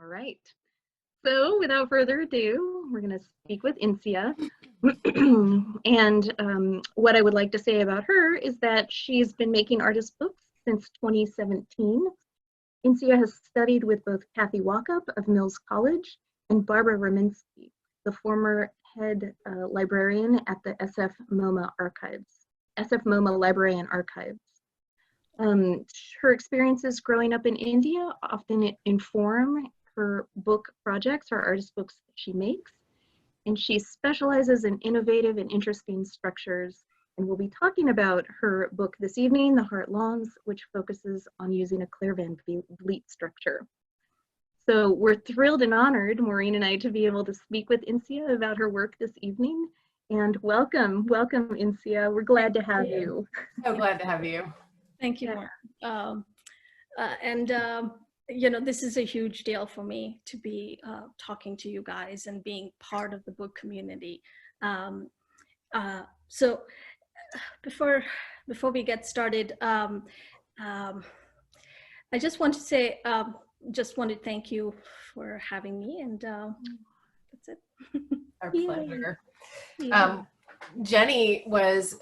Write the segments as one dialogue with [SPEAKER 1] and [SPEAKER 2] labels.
[SPEAKER 1] All right. So without further ado, we're going to speak with Insiya. And what I would like to say about her is that she's been making artist books since 2017. Insiya has studied with both Kathy Walkup of Mills College and Barbara Raminsky, the former head librarian at the SF MoMA Library and Archives. Her experiences growing up in India often inform her book projects or artist books that she makes. And she specializes in innovative and interesting structures. And we'll be talking about her book this evening, The Heart Longs, which focuses on using a Claire Van Vliet structure. So we're thrilled and honored, Maureen and I, to be able to speak with Insiya about her work this evening. And welcome, Insiya. We're glad to have you.
[SPEAKER 2] So glad to have you.
[SPEAKER 3] Thank you. You know, this is a huge deal for me to be talking to you guys and being part of the book community. So before we get started, I just want to say, just want to thank you for having me, and that's it.
[SPEAKER 2] Our pleasure. Jennie was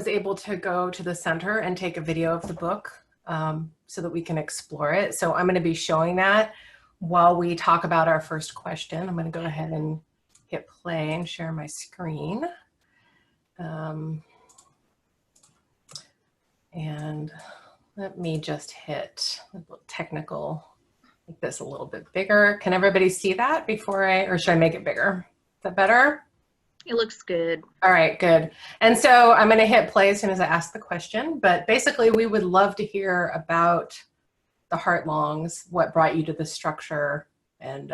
[SPEAKER 2] able to go to the center and take a video of the book so that we can explore it. So I'm going to be showing that while we talk about our first question. I'm going to go ahead and hit play and share my screen. And let me just hit a little technical, make this a little bit bigger. Can everybody see that before or should I make it bigger? Is that better?
[SPEAKER 1] It looks good.
[SPEAKER 2] All right, good. And so I'm going to hit play as soon as I ask the question, but basically we would love to hear about The Heart Longs, what brought you to the structure, and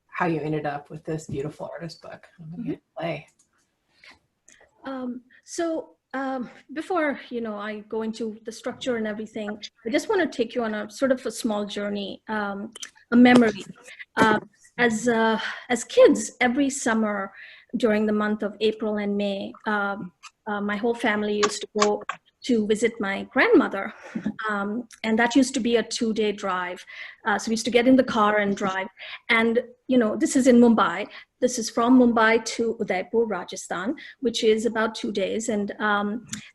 [SPEAKER 2] how you ended up with this beautiful artist book. I'm going to hit play.
[SPEAKER 3] Before, you know, I go into the structure and everything, I just want to take you on a sort of a small journey, a memory. As kids, every summer during the month of April and May, my whole family used to go to visit my grandmother, and that used to be a 2-day drive. So we used to get in the car and drive, and you know, this is in Mumbai. This is from Mumbai to Udaipur, Rajasthan, which is about 2 days, and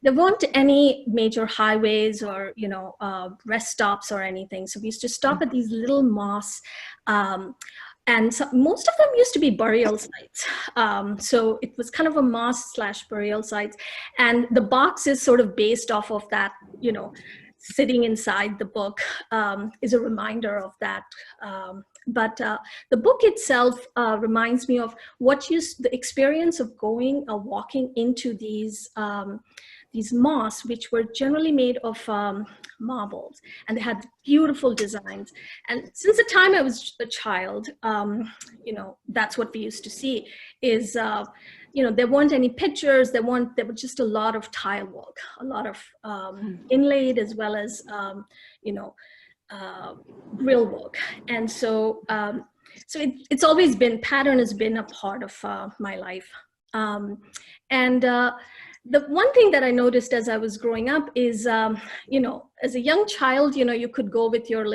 [SPEAKER 3] there weren't any major highways or, you know, rest stops or anything. So we used to stop at these little mosques. And so most of them used to be burial sites. So it was kind of a mosque/burial sites. And the box is sort of based off of that, you know, sitting inside the book is a reminder of that. But the book itself reminds me of the experience of going or walking into these mosques, which were generally made of marbles, and they had beautiful designs. And since the time I was a child, you know, that's what we used to see is, you know, there weren't any pictures, there were just a lot of tile work, a lot of inlaid as well as, you know, grill work. And so, it's always been, pattern has been a part of my life. The one thing that I noticed as I was growing up is, you know, as a young child, you know, you could go with your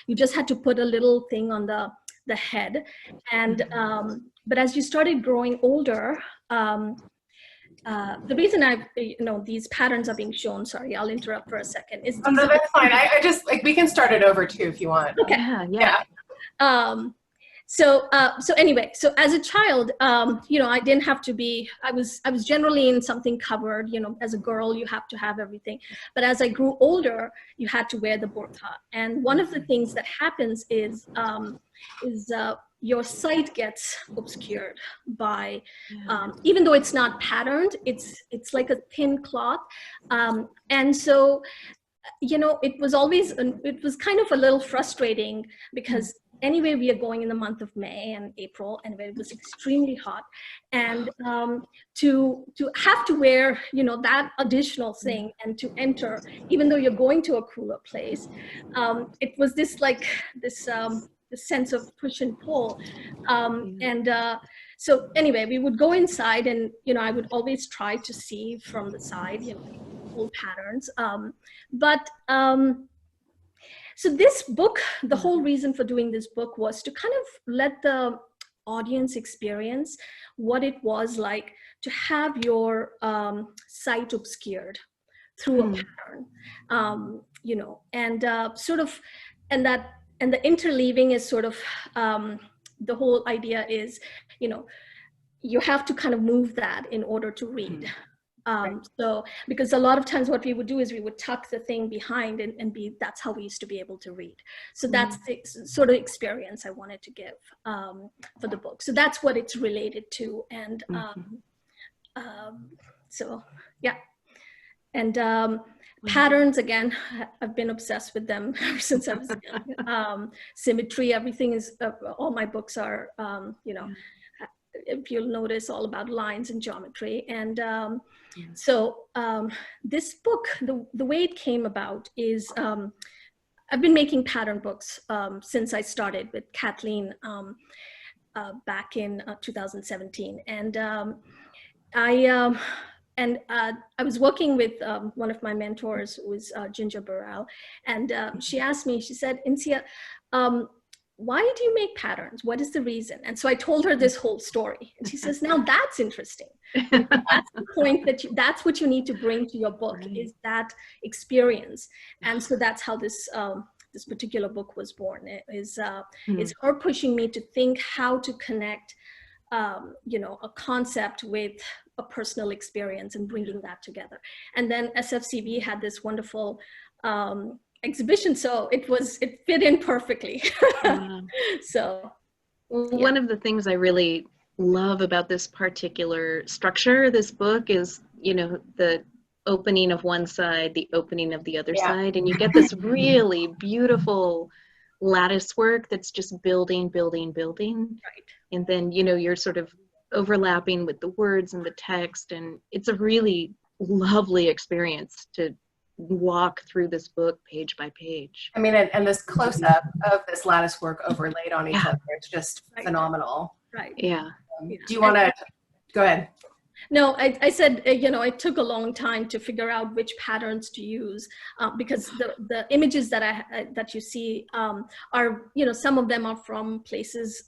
[SPEAKER 3] you just had to put a little thing on the head. And, but as you started growing older, the reason you know, these patterns are being shown, sorry, I'll interrupt for a second.
[SPEAKER 2] Oh, no, that's fine. I just, like, we can start it over too if you want.
[SPEAKER 3] Okay.
[SPEAKER 1] Yeah.
[SPEAKER 3] So anyway, so as a child, you know, I didn't have to be, I was generally in something covered, you know, as a girl, you have to have everything. But as I grew older, you had to wear the burqa. And one of the things that happens is your sight gets obscured by, even though it's not patterned, it's like a thin cloth. And so, you know, it was kind of a little frustrating because anyway, we are going in the month of May and April, and it was extremely hot. And to have to wear, you know, that additional thing and to enter, even though you're going to a cooler place, it was this sense of push and pull. So anyway, we would go inside, and, you know, I would always try to see from the side, you know, old patterns. So this book, the whole reason for doing this book was to kind of let the audience experience what it was like to have your sight obscured through a pattern, you know, and sort of, and the interleaving is sort of, the whole idea is, you know, you have to kind of move that in order to read. So, because a lot of times what we would do is we would tuck the thing behind and that's how we used to be able to read. So that's the sort of experience I wanted to give for the book. So that's what it's related to. And so, yeah. And patterns, again, I've been obsessed with them ever since I was young. Symmetry, everything is, all my books are, you know, if you'll notice, all about lines and geometry. And so this book, the way it came about is, I've been making pattern books since I started with Kathleen back in 2017. And I was working with one of my mentors, who was Ginger Burrell, and she asked me, she said, Insiya, why do you make patterns? What is the reason? And so I told her this whole story. And she says, now that's interesting. That's the point, that that's what you need to bring to your book, is that experience. And so that's how this this particular book was born. It is it's her pushing me to think how to connect you know, a concept with a personal experience and bringing that together. And then SFCB had this wonderful exhibition, so it fit in perfectly. So
[SPEAKER 1] one of the things I really love about this particular structure, this book, is, you know, the opening of one side, the opening of the other side, and you get this really beautiful lattice work that's just building. And then, you know, you're sort of overlapping with the words and the text, and it's a really lovely experience to walk through this book page by page.
[SPEAKER 2] I mean, and this close-up of this lattice work overlaid on each other, it's just phenomenal.
[SPEAKER 3] Right.
[SPEAKER 1] Yeah.
[SPEAKER 2] Do you want to go ahead?
[SPEAKER 3] No, I said, you know, it took a long time to figure out which patterns to use, because the images that you see are, you know, some of them are from places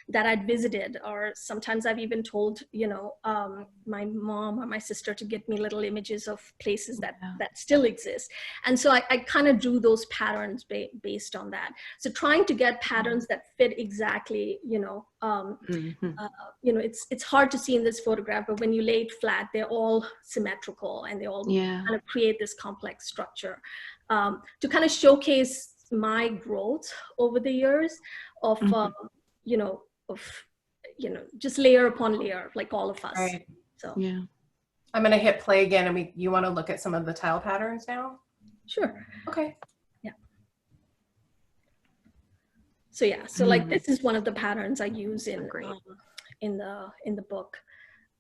[SPEAKER 3] that I'd visited, or sometimes I've even told, you know, my mom or my sister to get me little images of places that still exist. And so I kind of drew those patterns based on that. So trying to get patterns that fit exactly, you know, you know, it's hard to see in this photograph, but when you lay it flat, they're all symmetrical and they all kind of create this complex structure to kind of showcase my growth over the years of, you know, just layer upon layer, like all of us.
[SPEAKER 2] Right.
[SPEAKER 3] So
[SPEAKER 2] yeah, I'm going to hit play again, and you want to look at some of the tile patterns now?
[SPEAKER 3] Sure.
[SPEAKER 2] Okay.
[SPEAKER 3] Yeah. So yeah, so like this is one of the patterns I use in the book.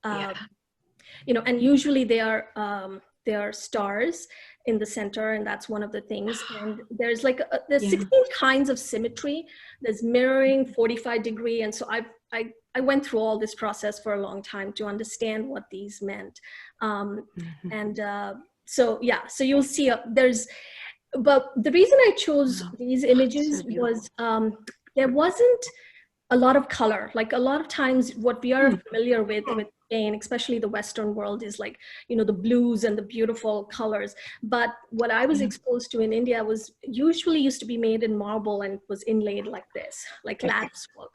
[SPEAKER 3] You know, and usually there are stars in the center, and that's one of the things. And there's like there's 16 kinds of symmetry. There's mirroring, 45-degree, and so I went through all this process for a long time to understand what these meant. And so yeah, so you'll see but the reason I chose these images was there wasn't a lot of color. Like a lot of times what we are familiar with Spain, especially the Western world, is like, you know, the blues and the beautiful colors. But what I was exposed to in India was usually used to be made in marble and was inlaid like this, like lattice work.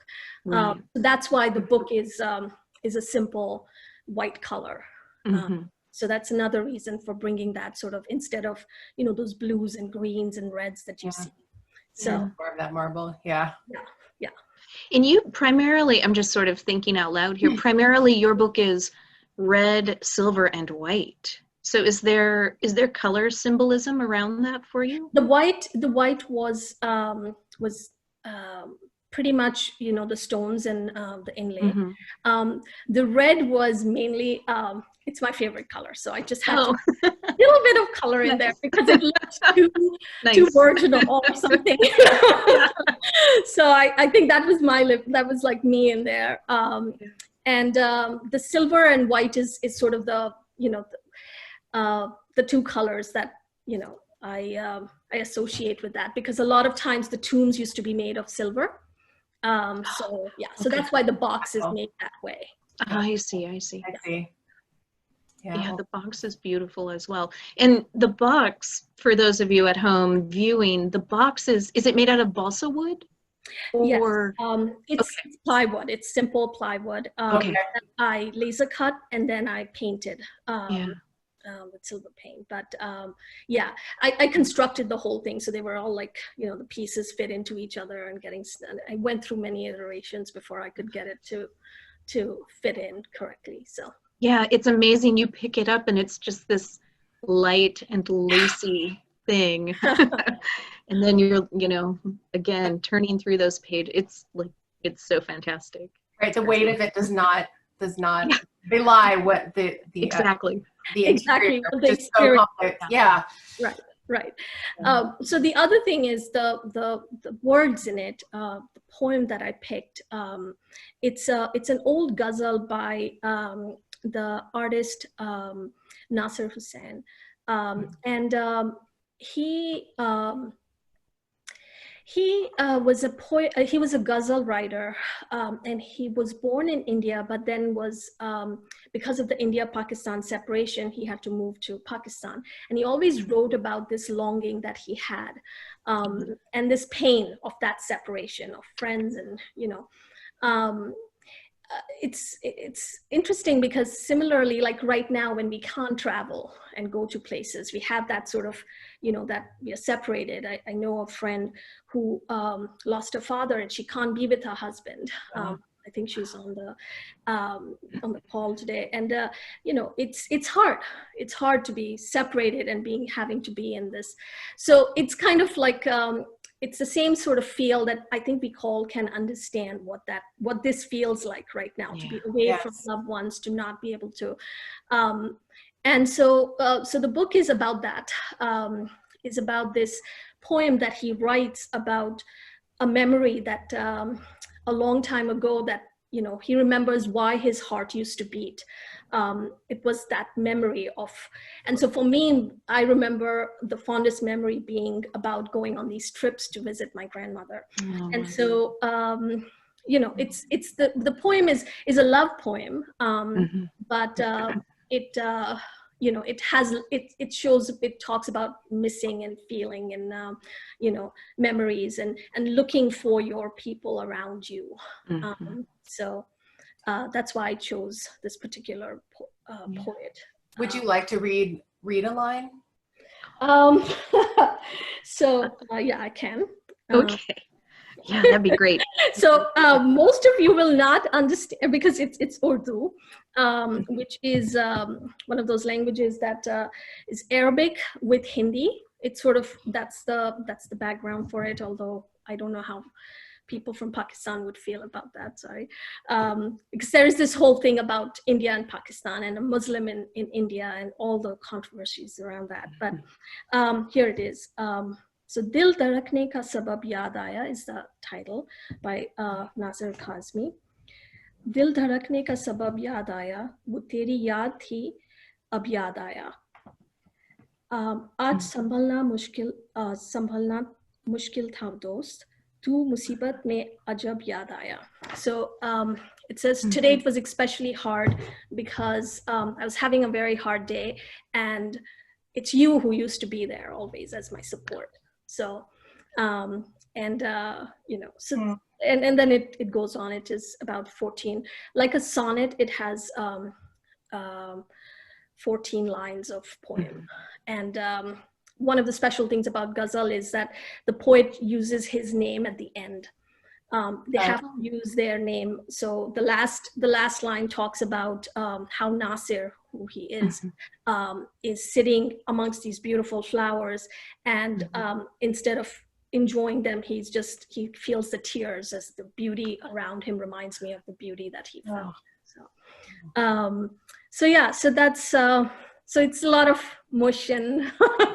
[SPEAKER 3] That's why the book is a simple white color. So that's another reason for bringing that sort of, instead of, you know, those blues and greens and reds that you see. So
[SPEAKER 2] more of that marble. Yeah.
[SPEAKER 1] And you primarily, I'm just sort of thinking out loud here, primarily your book is red, silver, and white. So is there color symbolism around that for you?
[SPEAKER 3] The white was pretty much, you know, the stones and the inlay. The red was mainly, it's my favorite color. So I just had a little bit of color in there because it looked too virginal or something. So I think that was that was like me in there. And the silver and white is sort of the, you know, the two colors that, you know, I associate with that, because a lot of times the tombs used to be made of silver. So yeah, so
[SPEAKER 1] Okay.
[SPEAKER 3] that's why the box is made that way.
[SPEAKER 1] I see. I see.
[SPEAKER 2] I see.
[SPEAKER 1] Yeah, the box is beautiful as well. And the box, for those of you at home viewing, the box is it made out of balsa wood? Or
[SPEAKER 3] It's plywood. It's simple plywood.
[SPEAKER 1] Okay.
[SPEAKER 3] That I laser cut and then I painted
[SPEAKER 1] Yeah.
[SPEAKER 3] with silver paint. But yeah, I constructed the whole thing, so they were all like, you know, the pieces fit into each other, and I went through many iterations before I could get it to fit in correctly. So
[SPEAKER 1] Yeah, it's amazing. You pick it up and it's just this light and lacy thing. And then you're, you know, again, turning through those pages. It's like, it's so fantastic.
[SPEAKER 2] Right. The weight of it does not belie what the
[SPEAKER 1] Exactly.
[SPEAKER 2] the
[SPEAKER 3] exactly
[SPEAKER 2] interior,
[SPEAKER 3] what the
[SPEAKER 2] just so
[SPEAKER 3] experience.
[SPEAKER 2] complex. Yeah.
[SPEAKER 3] Right. So the other thing is the words in it. The poem that I picked. It's an old ghazal by the artist Nasir Hussain, and he was a poet. He was a ghazal writer, and he was born in India, but then was because of the India-Pakistan separation, he had to move to Pakistan. And he always wrote about this longing that he had, and this pain of that separation of friends, and you know. It's interesting because similarly, like right now when we can't travel and go to places, we have that sort of, you know, that we are separated. I know a friend who lost her father and she can't be with her husband. I think she's on the call today, and you know, it's hard. It's hard to be separated and having to be in this. So it's kind of like it's the same sort of feel that I think we all can understand what this feels like right now, to be away from loved ones, to not be able to. And so the book is about that. Is about this poem that he writes about a memory that a long time ago, that, you know, he remembers why his heart used to beat. It was that memory of, and so for me, I remember the fondest memory being about going on these trips to visit my grandmother. And so, you know, it's the poem is a love poem, but it, you know, it shows, it talks about missing and feeling and, you know, memories and looking for your people around you. So that's why I chose this particular poet.
[SPEAKER 2] Would you like to read a line?
[SPEAKER 3] So yeah, I can.
[SPEAKER 1] Okay. Yeah, that'd be great.
[SPEAKER 3] So most of you will not understand because it's Urdu, which is one of those languages that is Arabic with Hindi. It's sort of, that's the background for it, although I don't know how people from Pakistan would feel about that, sorry. Because there is this whole thing about India and Pakistan and a Muslim in India and all the controversies around that. But here it is. So Dil Dharakne Ka Sabab Yaad Aaya is the title by Nasir Kazmi. Dil Dharakne Ka Sabab Yaad Aaya, wo teri yaad thi, ab yaad aaya. Aaj संभलना मुश्किल था दोस्त, तू मुसीबत में अजब याद आया. So it says, today it was especially hard because I was having a very hard day, and it's you who used to be there always as my support. So, you know, so, and then it goes on. It is about 14, like a sonnet. It has 14 lines of poem. And one of the special things about ghazal is that the poet uses his name at the end. They have to use their name. So the last line talks about how Nasir, who he is sitting amongst these beautiful flowers, and instead of enjoying them, he feels the tears as the beauty around him reminds me of the beauty that he felt. So yeah, so that's so it's a lot of mush and,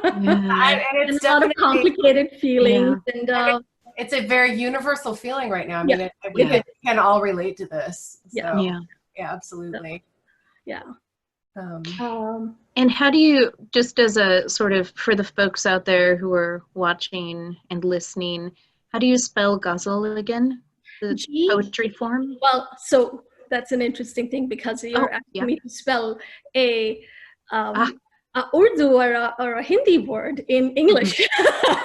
[SPEAKER 3] and it's a lot of complicated feelings, and
[SPEAKER 2] it's a very universal feeling right now. I mean, we can all relate to this. So, yeah, absolutely.
[SPEAKER 3] Yeah.
[SPEAKER 1] And how do you, just as a sort of, for the folks out there who are watching and listening, how do you spell ghazal again? The
[SPEAKER 3] G,
[SPEAKER 1] poetry form?
[SPEAKER 3] well, so that's an interesting thing because you're asking me to spell a Urdu or a Hindi word in English.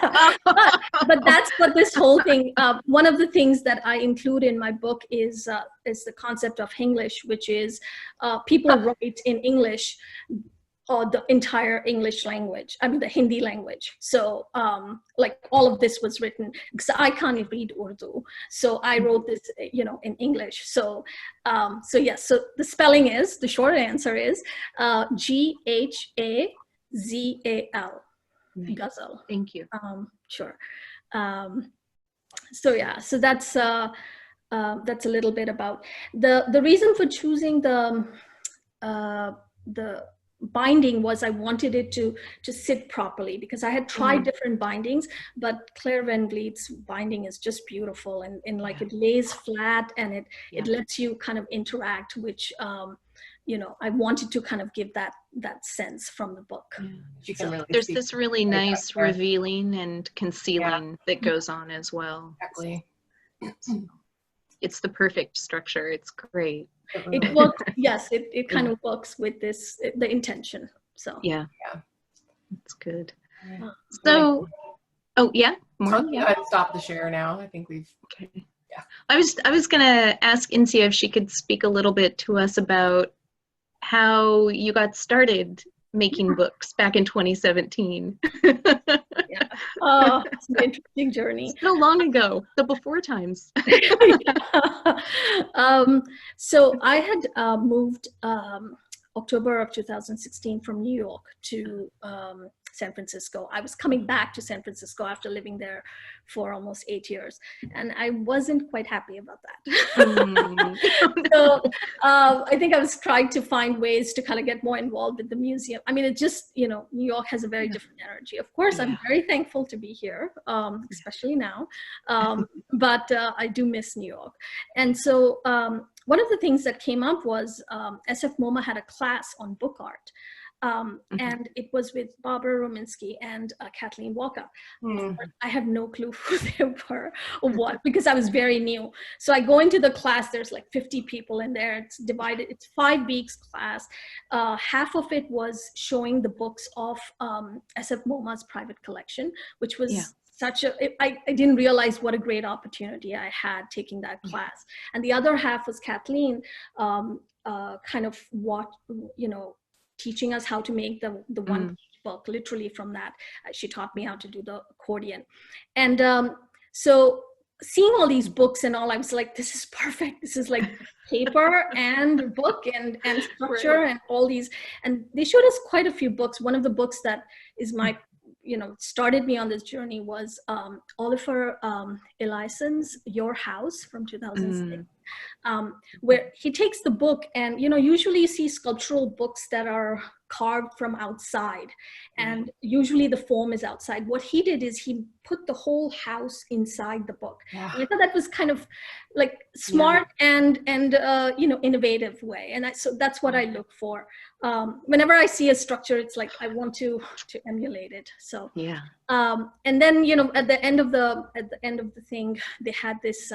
[SPEAKER 3] but that's what this whole thing, one of the things that I include in my book is the concept of Hinglish, which is people write in English or the entire English language, I mean the Hindi language. So like all of this was written, because I can't read Urdu. So I wrote this, you know, in English. So yes, so the spelling is, the short answer is Ghazal.
[SPEAKER 1] Nice.
[SPEAKER 3] Ghazal.
[SPEAKER 1] Thank you.
[SPEAKER 3] Sure. So yeah, so that's a little bit about the reason for choosing the binding was I wanted it to sit properly, because I had tried different bindings, but Claire Van Vliet's binding is just beautiful, and like it lays flat, and it lets you kind of interact, which you know, I wanted to kind of give that sense from the book.
[SPEAKER 2] You can really
[SPEAKER 1] there's this really nice revealing and concealing that goes on as well.
[SPEAKER 2] Exactly.
[SPEAKER 1] It's the perfect structure. It's great.
[SPEAKER 3] It works. Yes, it kind of works with this, the intention. So
[SPEAKER 1] yeah, it's good. So, oh yeah, more.
[SPEAKER 2] Go ahead and stop the share now. I think we've.
[SPEAKER 1] Okay. Yeah, I was gonna ask Insiya if she could speak a little bit to us about how you got started making books back in 2017.
[SPEAKER 3] Oh, it's an interesting journey.
[SPEAKER 1] So long ago, the before times.
[SPEAKER 3] So I had moved October of 2016 from New York to San Francisco. I was coming back to San Francisco after living there for almost 8 years, and I wasn't quite happy about that. So I think I was trying to find ways to kind of get more involved with the museum. I mean, it just, you know, New York has a very different energy. Of course, I'm very thankful to be here, especially now, but I do miss New York. And so one of the things that came up was SF MoMA had a class on book art. And it was with Barbara Rominsky and Kathleen Walker. I had no clue who they were or what, because I was very new. So I go into the class, there's like 50 people in there. It's divided, it's 5 weeks class. Half of it was showing the books of SF MoMA's private collection, which was such a, I didn't realize what a great opportunity I had taking that class. And the other half was Kathleen kind of teaching us how to make the one book, literally from that. She taught me how to do the accordion. And so seeing all these books and all, I was like, this is perfect. This is like paper and book and structure and all these. And they showed us quite a few books. One of the books that is my, started me on this journey was Oliver Ellison's Your House from 2006. Where he takes the book and, usually you see sculptural books that are carved from outside, and usually the form is outside. What he did is he put the whole house inside the book. And I thought that was kind of like smart and innovative way. And so that's what I look for. Whenever I see a structure, it's like I want to emulate it. So and then at the end of the thing, they had this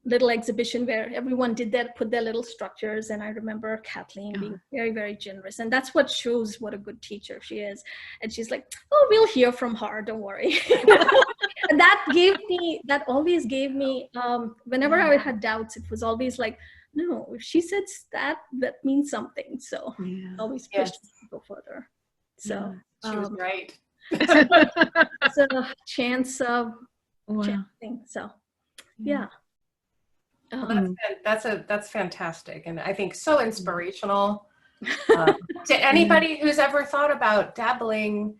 [SPEAKER 3] little exhibition where everyone put their little structures, and I remember Kathleen being very, very generous, and that's what shows what a good teacher she is. And she's like, oh, we'll hear from her, don't worry. And that always gave me whenever I had doubts, it was always like, no, if she says that means something. So always pushed to go further. So
[SPEAKER 2] she was right.
[SPEAKER 3] It's a chance thing. So yeah.
[SPEAKER 2] Well, that's fantastic, and I think so inspirational to anybody who's ever thought about dabbling,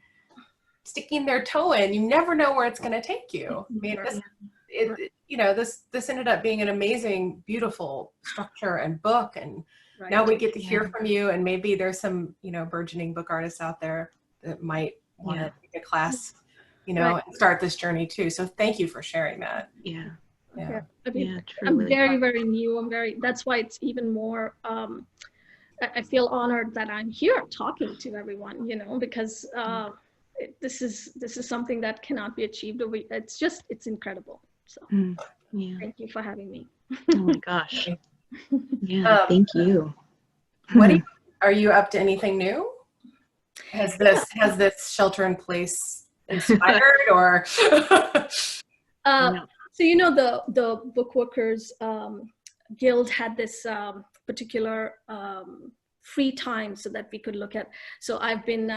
[SPEAKER 2] sticking their toe in. You never know where it's going to take you. I mean, this ended up being an amazing, beautiful structure and book, and now we get to hear from you. And maybe there's some burgeoning book artists out there that might want to take a class, and start this journey too. So thank you for sharing that.
[SPEAKER 3] I mean, I'm very, very new. That's why it's even more I feel honored that I'm here talking to everyone, you know, because this is something that cannot be achieved. It's incredible. So
[SPEAKER 1] Yeah.
[SPEAKER 3] thank you for having me.
[SPEAKER 1] Oh my gosh. Yeah, thank you.
[SPEAKER 2] Are you up to anything new? Has this shelter in place inspired or?
[SPEAKER 3] So, you know, the Bookworkers Guild had this particular free time so that we could look at. So I've been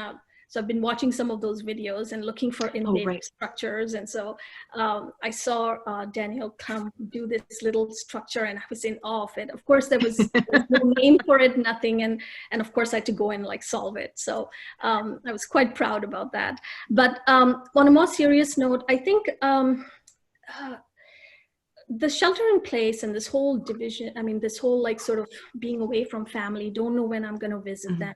[SPEAKER 3] watching some of those videos and looking for innovative structures. And so I saw Daniel come do this little structure, and I was in awe of it. Of course, there was no name for it, nothing. And of course, I had to go and like solve it. So I was quite proud about that. But on a more serious note, I think the shelter in place and this whole division, I mean, this whole like sort of being away from family, don't know when I'm going to visit them.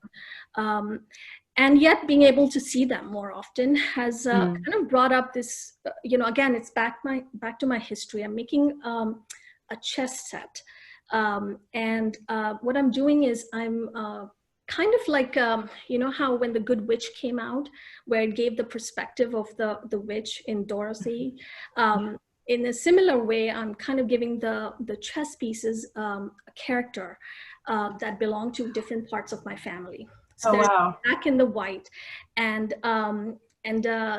[SPEAKER 3] And yet being able to see them more often has kind of brought up this, you know, again, it's back to my history. I'm making a chess set. And what I'm doing is I'm kind of like, you know, how when The Good Witch came out, where it gave the perspective of the witch in Dorothy. In a similar way, I'm kind of giving the chess pieces a character that belong to different parts of my family. So there's black and the white, and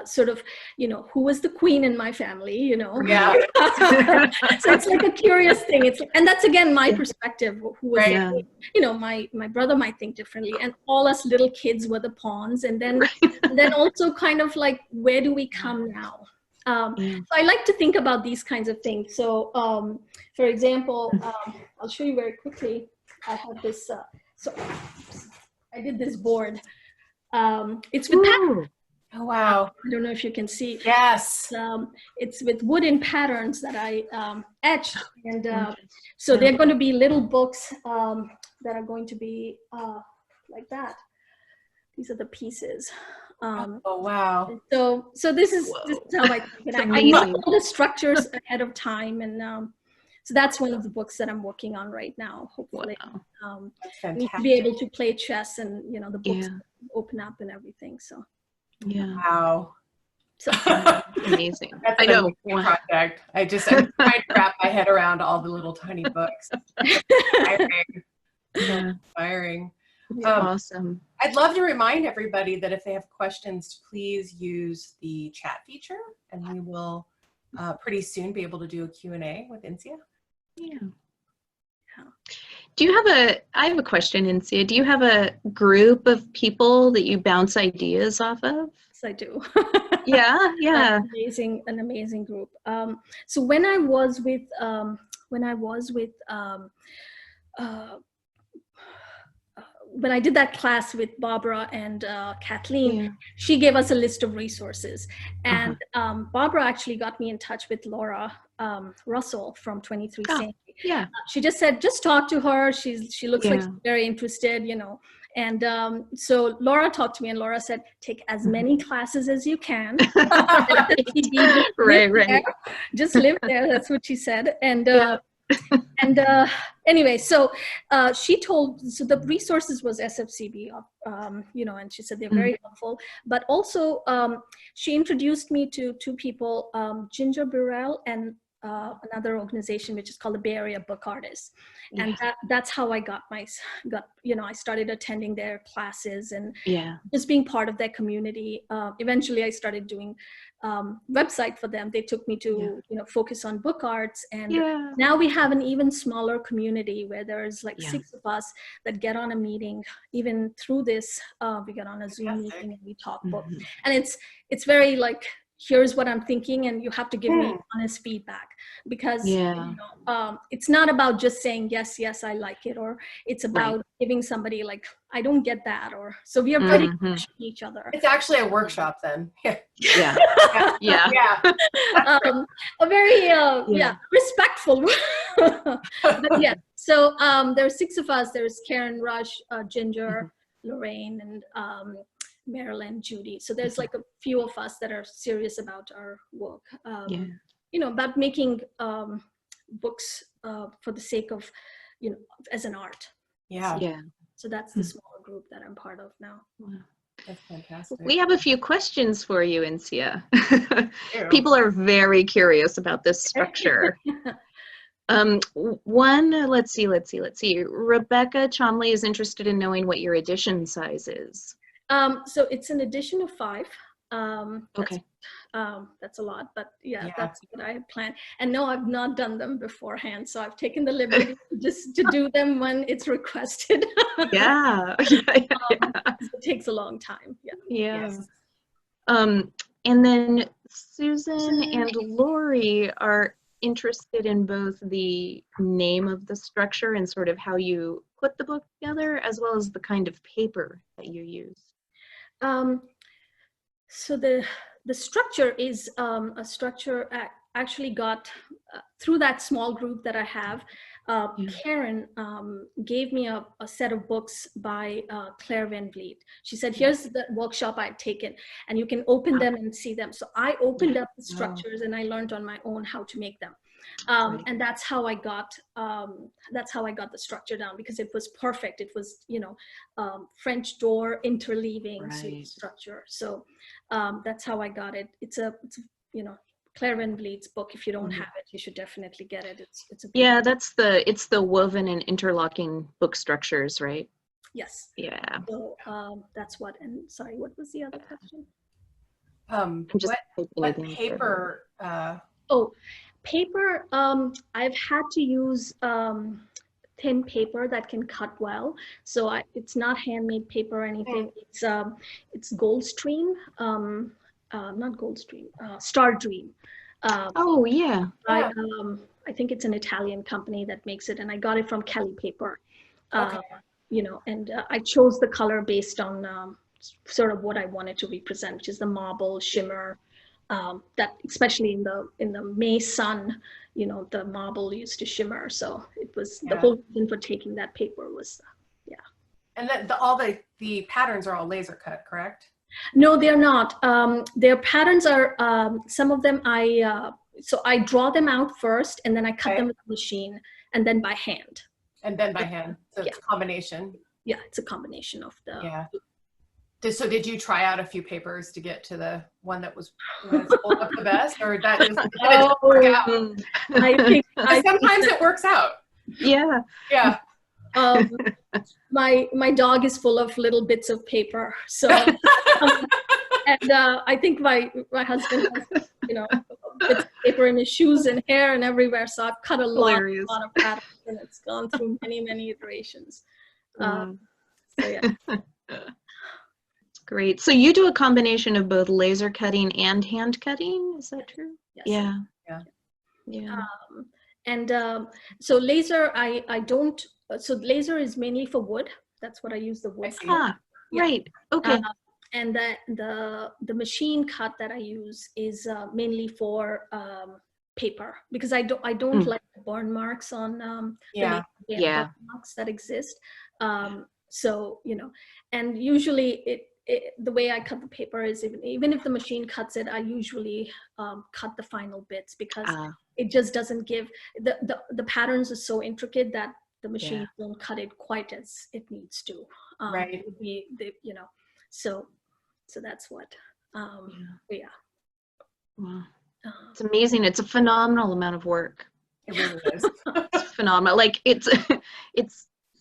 [SPEAKER 3] sort of, you know, who was the queen in my family, you know?
[SPEAKER 2] Yeah.
[SPEAKER 3] So it's like a curious thing. And that's again my perspective. Who was the queen? You know, my brother might think differently, and all us little kids were the pawns, and then also kind of like, where do we come now? So I like to think about these kinds of things. So, for example, I'll show you very quickly. I have this. So I did this board. It's with patterns.
[SPEAKER 2] Oh wow!
[SPEAKER 3] I don't know if you can see.
[SPEAKER 2] Yes.
[SPEAKER 3] It's with wooden patterns that I etched, and so they're going to be little books that are going to be like that. These are the pieces.
[SPEAKER 2] Oh wow!
[SPEAKER 3] So this is how I think it. I know all the structures ahead of time, and so that's one of the books that I'm working on right now. Hopefully, need to be able to play chess, and you know the books open up and everything. So
[SPEAKER 2] wow,
[SPEAKER 3] so
[SPEAKER 1] amazing.
[SPEAKER 2] That's
[SPEAKER 1] I know
[SPEAKER 2] project. I'm trying to wrap my head around all the little tiny books. Inspiring.
[SPEAKER 1] Awesome.
[SPEAKER 2] I'd love to remind everybody that if they have questions, please use the chat feature, and we will pretty soon be able to do a Q&A with Insiya.
[SPEAKER 1] Do you have I have a question, Insiya. Do you have a group of people that you bounce ideas off of?
[SPEAKER 3] Yes, I do.
[SPEAKER 1] Yeah.
[SPEAKER 3] An amazing group. So when I was with when I did that class with Barbara and Kathleen, she gave us a list of resources. And Barbara actually got me in touch with Laura Russell from 23 Century. She just said, just talk to her. She looks like she's very interested, you know. And so Laura talked to me, and Laura said, take as many classes as you can.
[SPEAKER 1] Right.
[SPEAKER 3] Just live there. That's what she said. And anyway, so she told, so the resources was SFCB, you know, and she said they're very helpful. But also, she introduced me to two people, Ginger Burrell and another organization which is called the Bay Area Book Artists. And that's how I you know, I started attending their classes and just being part of their community. Eventually I started doing website for them. They took me to, you know, focus on book arts. And now we have an even smaller community where there's like 6 of us that get on a meeting. Even through this, we get on a Zoom meeting and we talk book. And it's very like, here's what I'm thinking, and you have to give me honest feedback, because you know, it's not about just saying yes, I like it, or it's about giving somebody like, I don't get that, or so we are very questioning each other.
[SPEAKER 2] It's actually a workshop then.
[SPEAKER 3] A very respectful. But so there's 6 of us. There's Karen, Rush, Ginger, Lorraine, and Marilyn, Judy. So there's like a few of us that are serious about our work, you know, about making books for the sake of, you know, as an art. So that's the smaller group that I'm part of now.
[SPEAKER 1] Wow.
[SPEAKER 2] That's fantastic.
[SPEAKER 1] We have a few questions for you, Insiya.
[SPEAKER 2] Ew.
[SPEAKER 1] People are very curious about this structure. One, let's see. Rebecca Chomley is interested in knowing what your edition size is.
[SPEAKER 3] So it's an edition of 5.
[SPEAKER 1] Okay.
[SPEAKER 3] That's a lot, but yeah, that's what I planned. And no, I've not done them beforehand, so I've taken the liberty just to do them when it's requested.
[SPEAKER 1] Yeah.
[SPEAKER 3] It takes a long time. Yeah.
[SPEAKER 2] Yes.
[SPEAKER 1] And then Susan and Lori are interested in both the name of the structure and sort of how you put the book together, as well as the kind of paper that you use.
[SPEAKER 3] So the structure is a structure I actually got through that small group that I have. Karen gave me a set of books by Claire Van Vliet. She said, here's the workshop I've taken, and you can open them and see them. So I opened up the structures and I learned on my own how to make them. And that's how I got the structure down, because it was perfect. It was, French door interleaving structure. So that's how I got it. It's a Claire Van Vliet's book. If you don't have it, you should definitely get it. It's a
[SPEAKER 1] it's the woven and interlocking book structures, right?
[SPEAKER 3] Yes.
[SPEAKER 1] Yeah.
[SPEAKER 3] So that's what. And sorry, what was the other question?
[SPEAKER 2] What paper?
[SPEAKER 3] Paper. I've had to use thin paper that can cut well. So it's not handmade paper or anything. It's Goldstream. Not Goldstream. Star Dream. I think it's an Italian company that makes it, and I got it from Kelly Paper. And I chose the color based on sort of what I wanted to represent, which is the marble shimmer. That especially in the May sun, the marble used to shimmer. So it was the whole reason for taking that paper was,
[SPEAKER 2] And all the patterns are all laser cut, correct?
[SPEAKER 3] No, they're not. Their patterns are, some of them so I draw them out first, and then I cut them with the machine, and then by hand.
[SPEAKER 2] So it's a combination.
[SPEAKER 3] Yeah, it's a combination of the.
[SPEAKER 2] Yeah. So did you try out a few papers to get to the one that was pulled up the best, or that just didn't work out?
[SPEAKER 3] I think
[SPEAKER 2] sometimes it works out.
[SPEAKER 1] Yeah.
[SPEAKER 2] Yeah.
[SPEAKER 3] My dog is full of little bits of paper, so and I think my husband has bits of paper in his shoes and hair and everywhere, so I've cut a lot of patterns, and it's gone through many iterations. So yeah.
[SPEAKER 1] Great. So you do a combination of both laser cutting and hand cutting, is that true?
[SPEAKER 3] Yes.
[SPEAKER 1] Yeah.
[SPEAKER 3] So laser, I don't. So laser is mainly for wood. That's what I use the wood for.
[SPEAKER 1] Right. Okay.
[SPEAKER 3] And the machine cut that I use is mainly for paper, because I don't like the burn marks on the burn marks that exist. So and usually the way I cut the paper is even if the machine cuts it, I usually cut the final bits, because it just doesn't give the patterns are so intricate that the machine won't cut it quite as it needs to.
[SPEAKER 2] Right.
[SPEAKER 3] So that's what.
[SPEAKER 1] Wow. It's amazing. It's a phenomenal amount of work.
[SPEAKER 2] It really is.
[SPEAKER 1] It's phenomenal. Like it's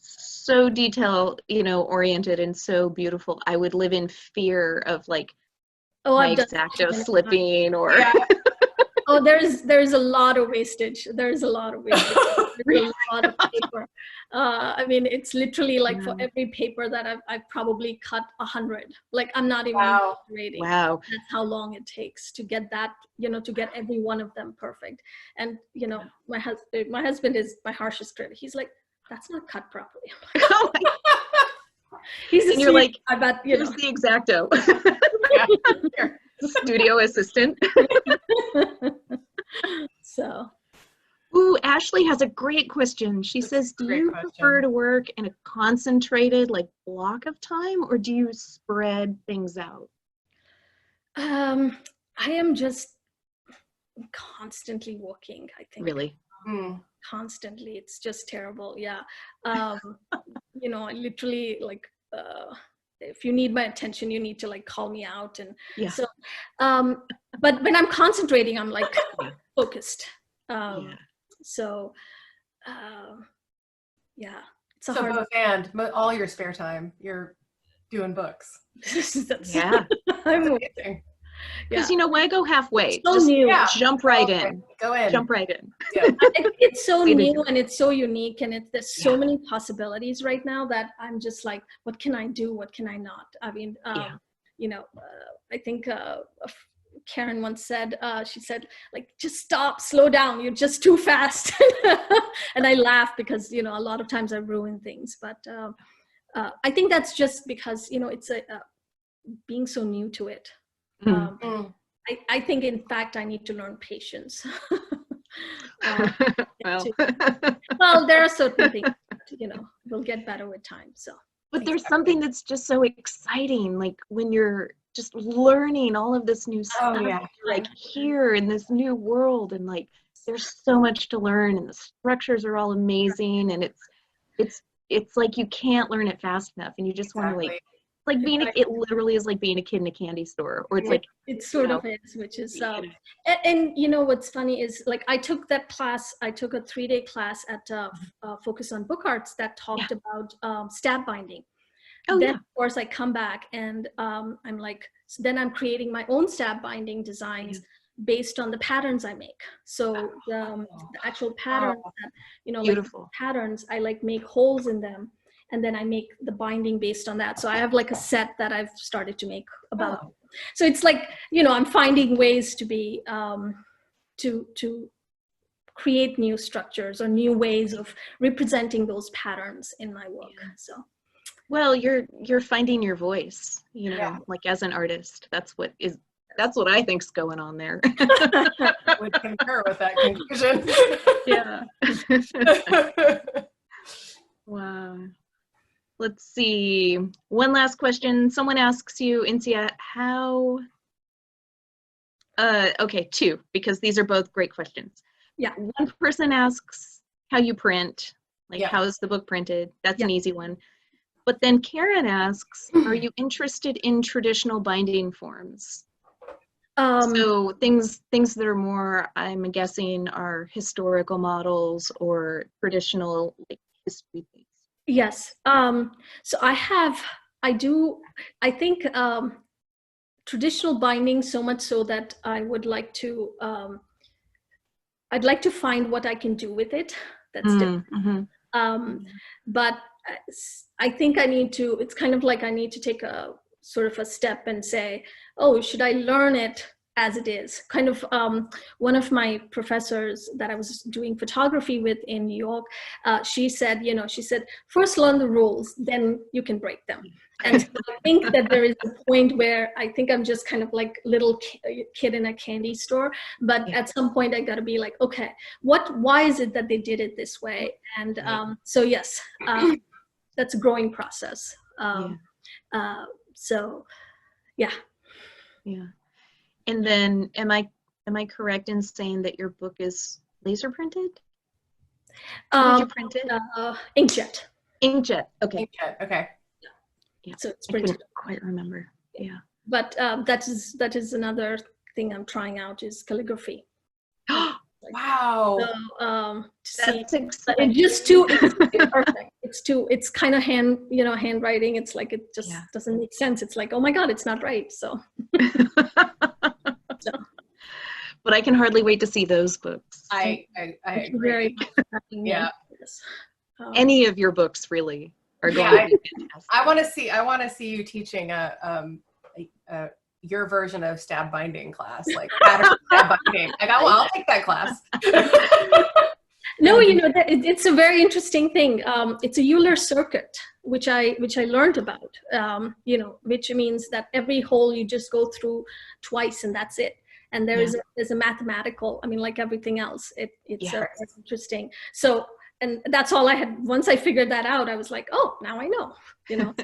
[SPEAKER 1] so detail, oriented and so beautiful. I would live in fear of my X-Acto slipping or.
[SPEAKER 3] Yeah. Oh, there's a lot of wastage. There's a lot of wastage. There's a lot of paper. I mean, it's literally like for every paper that I've probably cut 100. Like, I'm not even exaggerating.
[SPEAKER 1] Wow.
[SPEAKER 3] That's how long it takes to get that, to get every one of them perfect. And my husband is my harshest critic. He's like, that's not cut properly. I'm like, oh my.
[SPEAKER 1] And you're like,
[SPEAKER 3] I bet
[SPEAKER 1] here's the X-Acto. Studio assistant.
[SPEAKER 3] So.
[SPEAKER 1] Ooh, Ashley has a great question. She says, do you prefer to work in a concentrated block of time, or do you spread things out?
[SPEAKER 3] I am just constantly working, I think.
[SPEAKER 1] Really?
[SPEAKER 3] constantly. It's just terrible. Yeah. You know, I literally like, if you need my attention, you need to like call me out. And
[SPEAKER 1] Yeah.
[SPEAKER 3] so, but when I'm concentrating, I'm like focused.
[SPEAKER 1] Yeah.
[SPEAKER 3] So, yeah, it's a
[SPEAKER 2] So
[SPEAKER 3] hard.
[SPEAKER 2] both and all your spare time, you're doing books.
[SPEAKER 3] That's,
[SPEAKER 1] Yeah.
[SPEAKER 3] I'm,
[SPEAKER 2] Amazing.
[SPEAKER 1] Because, you know, why go halfway?
[SPEAKER 3] It's so
[SPEAKER 1] Just
[SPEAKER 3] new.
[SPEAKER 2] Yeah.
[SPEAKER 1] jump right in.
[SPEAKER 2] Go in.
[SPEAKER 1] Jump right in.
[SPEAKER 2] Yeah.
[SPEAKER 3] It's so
[SPEAKER 1] Way to
[SPEAKER 3] new
[SPEAKER 1] do
[SPEAKER 3] and it's so unique, and there's so
[SPEAKER 1] Yeah.
[SPEAKER 3] many possibilities right now that I'm just like, what can I do? What can I not? I mean,
[SPEAKER 1] Yeah.
[SPEAKER 3] you know, I think Karen once said, she said, like, just stop, slow down. You're just too fast. And I laugh because, you know, a lot of times I ruin things. But I think that's just because, you know, it's being so new to it. I think, in fact, I need to learn patience. Well, there are certain things that, you know, will get better with time. So,
[SPEAKER 1] but there's something that's just so exciting, like when you're just learning all of this new stuff.
[SPEAKER 2] Oh, yeah.
[SPEAKER 1] You're like here in this new world, and like there's so much to learn, and the structures are all amazing, and it's like you can't learn it fast enough, and you just want to like being it literally is like being a kid in a candy store, or it's like
[SPEAKER 3] it sort of is, which is and you know what's funny is, like, I took that class, I took a 3-day class at Focus on Book Arts that talked about stab binding. Then of course I come back and I'm like, then I'm creating my own stab binding designs based on the patterns I make. So the actual patterns that, you know,
[SPEAKER 1] beautiful.
[SPEAKER 3] like patterns, I like make holes in them, and then I make the binding based on that. So I have like a set that I've started to make about. So it's like, you know, I'm finding ways to be, to create new structures or new ways of representing those patterns in my work. So.
[SPEAKER 1] Well, you're finding your voice, you know, like as an artist. That's what I think's going on there.
[SPEAKER 2] I would concur with that conclusion.
[SPEAKER 1] Yeah. Wow. Let's see. One last question. Someone asks you, Insiya, how, okay, two, because these are both great questions.
[SPEAKER 3] Yeah.
[SPEAKER 1] One person asks how you print, like how is the book printed? That's an easy one. But then Karen asks, are you interested in traditional binding forms? So things that are more, I'm guessing, are historical models or traditional like history things.
[SPEAKER 3] Yes. So I think traditional binding, so much so that I would like to, I'd like to find what I can do with it. That's different. But I think it's kind of like I need to take a sort of a step and say, oh, should I learn it as it is? Kind of one of my professors that I was doing photography with in New York, she said, first learn the rules, then you can break them. And so I think that there is a point where I think I'm just kind of like little kid in a candy store, but at some point I got to be like, okay, why is it that they did it this way? And so yes, that's a growing process. So yeah. Yeah.
[SPEAKER 1] And then am I correct in saying that your book is laser printed? How did you print it?
[SPEAKER 3] Inkjet.
[SPEAKER 1] Inkjet. Okay.
[SPEAKER 2] Inkjet. Okay.
[SPEAKER 3] Yeah. So it's
[SPEAKER 1] I couldn't quite remember. Yeah.
[SPEAKER 3] But that is another thing I'm trying out is calligraphy.
[SPEAKER 2] Wow.
[SPEAKER 3] So
[SPEAKER 1] that's
[SPEAKER 3] exciting. It's perfect. It's kind of handwriting. It's like, it just doesn't make sense. It's like, oh my God, it's not right. So.
[SPEAKER 1] But I can hardly wait to see those books.
[SPEAKER 2] I agree. Yeah.
[SPEAKER 1] Any of your books really are going to be fantastic.
[SPEAKER 2] I want to see you teaching your version of stab binding class, like pattern stab binding. I'll take that class.
[SPEAKER 3] No, it's a very interesting thing. It's a Euler circuit, which I learned about. Which means that every hole you just go through twice and that's it. And there's a mathematical, like everything else. It's interesting. So and that's all I had. Once I figured that out, I was like, oh, now I know. You know,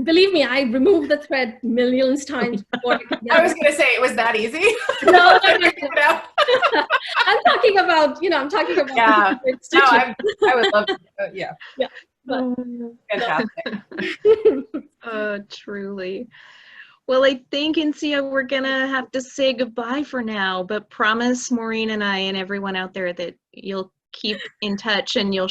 [SPEAKER 3] believe me, I removed the thread millions times before I could get
[SPEAKER 2] I was going to say, it was that easy.
[SPEAKER 3] No,
[SPEAKER 2] No.
[SPEAKER 3] I'm talking about, you know, I'm talking about.
[SPEAKER 2] Yeah. No,
[SPEAKER 3] stitching.
[SPEAKER 2] I would love to. Yeah.
[SPEAKER 3] Yeah. But,
[SPEAKER 2] Fantastic.
[SPEAKER 1] Truly. Well, I think, Insiya, we're going to have to say goodbye for now, but promise Maureen and I and everyone out there that you'll keep in touch and you'll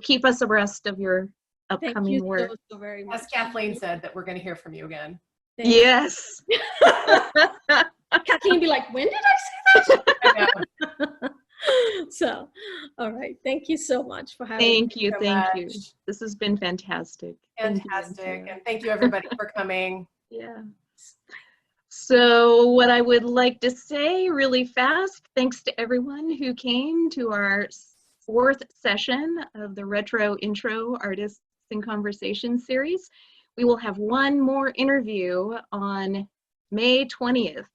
[SPEAKER 1] keep us abreast of your upcoming
[SPEAKER 3] thank you
[SPEAKER 1] work.
[SPEAKER 3] so very much.
[SPEAKER 2] As Kathleen said, that we're going to hear from you again.
[SPEAKER 1] Yes.
[SPEAKER 3] Kathleen be like, when did I say that?
[SPEAKER 2] I know.
[SPEAKER 3] So, all right. Thank you so much for having me.
[SPEAKER 1] Thank you.
[SPEAKER 2] so
[SPEAKER 1] Thank you.
[SPEAKER 2] much.
[SPEAKER 1] This has been fantastic. Thank you,
[SPEAKER 2] Fantastic.
[SPEAKER 1] Insiya.
[SPEAKER 2] And thank you, everybody, for coming.
[SPEAKER 1] Yeah. So what I would like to say really fast, thanks to everyone who came to our 4th session of the Retro Intro Artists in Conversation series. We will have one more interview on May 20th.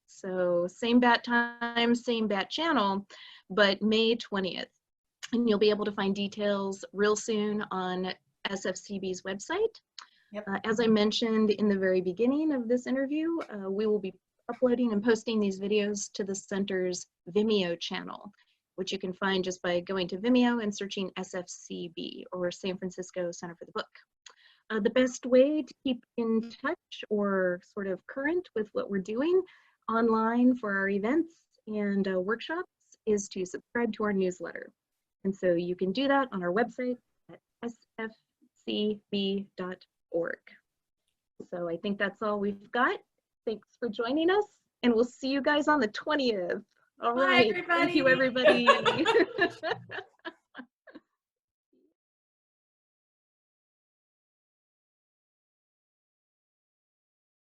[SPEAKER 1] So same bat time, same bat channel, but May 20th. And you'll be able to find details real soon on SFCB's website.
[SPEAKER 2] Yep.
[SPEAKER 1] As I mentioned in the very beginning of this interview, we will be uploading and posting these videos to the center's Vimeo channel, which you can find just by going to Vimeo and searching SFCB, or San Francisco Center for the Book. The best way to keep in touch or sort of current with what we're doing online for our events and workshops is to subscribe to our newsletter. And so you can do that on our website at sfcb.org. So I think that's all we've got. Thanks for joining us, and we'll see you guys on the 20th. All
[SPEAKER 2] Bye,
[SPEAKER 1] right.
[SPEAKER 2] everybody.
[SPEAKER 1] Thank you, everybody.